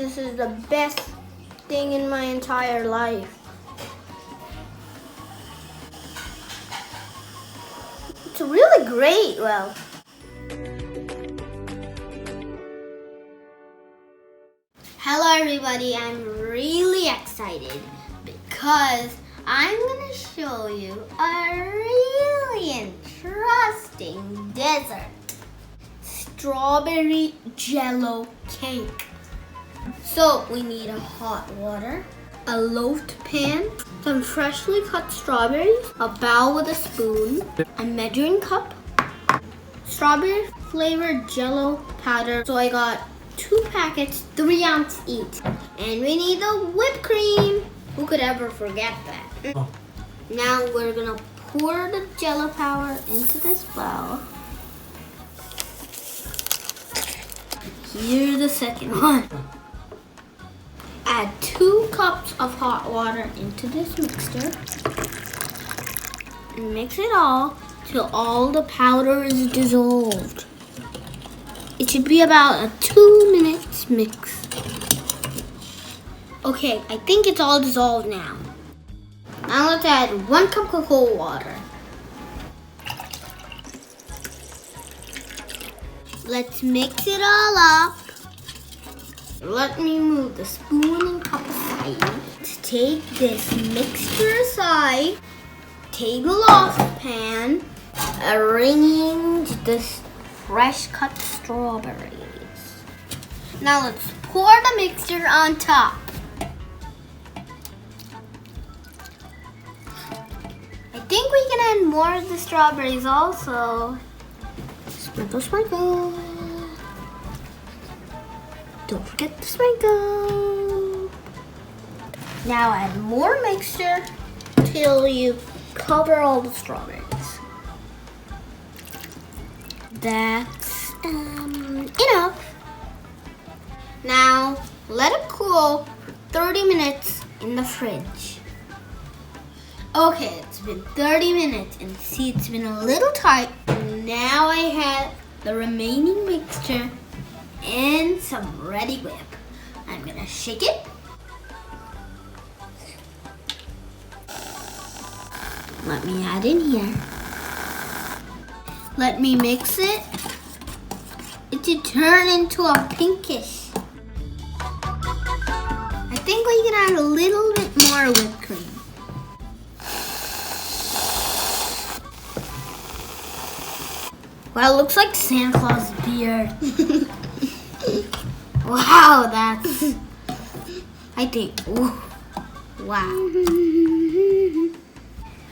This is the best thing in my entire life. It's really great, well. Hello everybody, I'm really excited because I'm gonna show you a really interesting dessert. Strawberry Jello cake. So we need a hot water, a loafed pan, some freshly cut strawberries, a bowl with a spoon, a measuring cup, strawberry flavored Jello powder. So I got 2 packets, 3 ounce each. And we need the whipped cream. Who could ever forget that? Oh. Now we're gonna pour the Jello powder into this bowl. Here's the second one. Add 2 cups of hot water into this mixture. And mix it all till all the powder is dissolved. It should be about a 2 minutes mix. Okay, I think it's all dissolved now. Now let's add 1 cup of cold water. Let's mix it all up. Let me move the spoon and cup aside. Let's take this mixture aside. Take the loft pan. Arrange this fresh cut strawberries. Now let's pour the mixture on top. I think we can add more of the strawberries also. Sprinkle, sprinkle. Don't forget to sprinkle. Now add more mixture till you cover all the strawberries. That's enough. Now let it cool for 30 minutes in the fridge. Okay, it's been 30 minutes and see it's been a little tight. Now I have the remaining mixture and some ready whip. I'm gonna shake it. Let me add in here. Let me mix it. It should turn into a pinkish. I think we can add a little bit more whipped cream. Well, it looks like Santa Claus' beard. Wow, that's, I think, ooh, wow.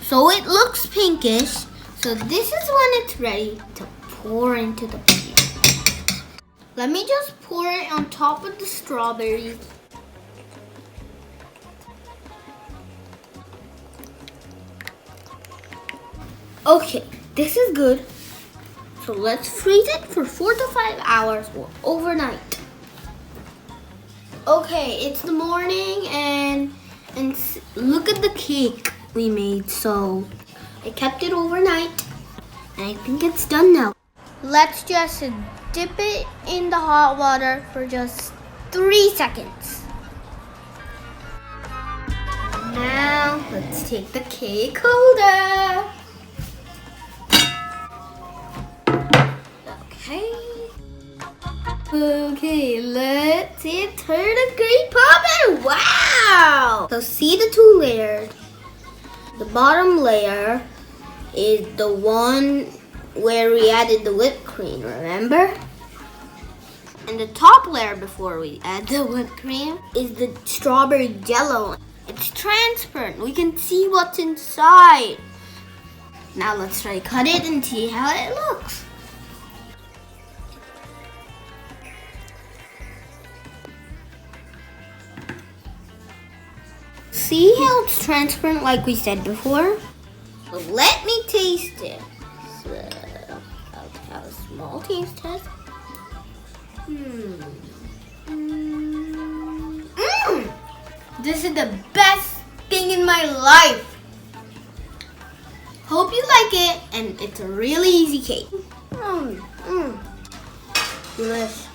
So it looks pinkish. So this is when it's ready to pour into the pan. Let me just pour it on top of the strawberries. Okay, this is good. So let's freeze it for 4 to 5 hours or overnight. Okay, it's the morning and look at the cake we made. So I kept it overnight and I think it's done now. Let's just dip it in the hot water for just 3 seconds. Now let's take the cake holder. Okay, let's see it turn a great poppin'. Wow! So see the 2 layers. The bottom layer is the one where we added the whipped cream, remember? And the top layer before we add the whipped cream is the strawberry Jello. It's transparent. We can see what's inside. Now let's try to cut it and see how it looks. See how it's transparent like we said before? So let me taste it. So I'll have a small taste test. This is the best thing in my life. Hope you like it, and it's a really easy cake. Delish.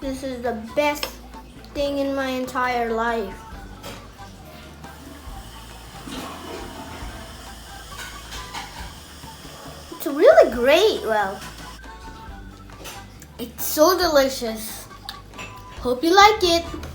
This is the best thing in my entire life. It's really great, well. It's so delicious. Hope you like it.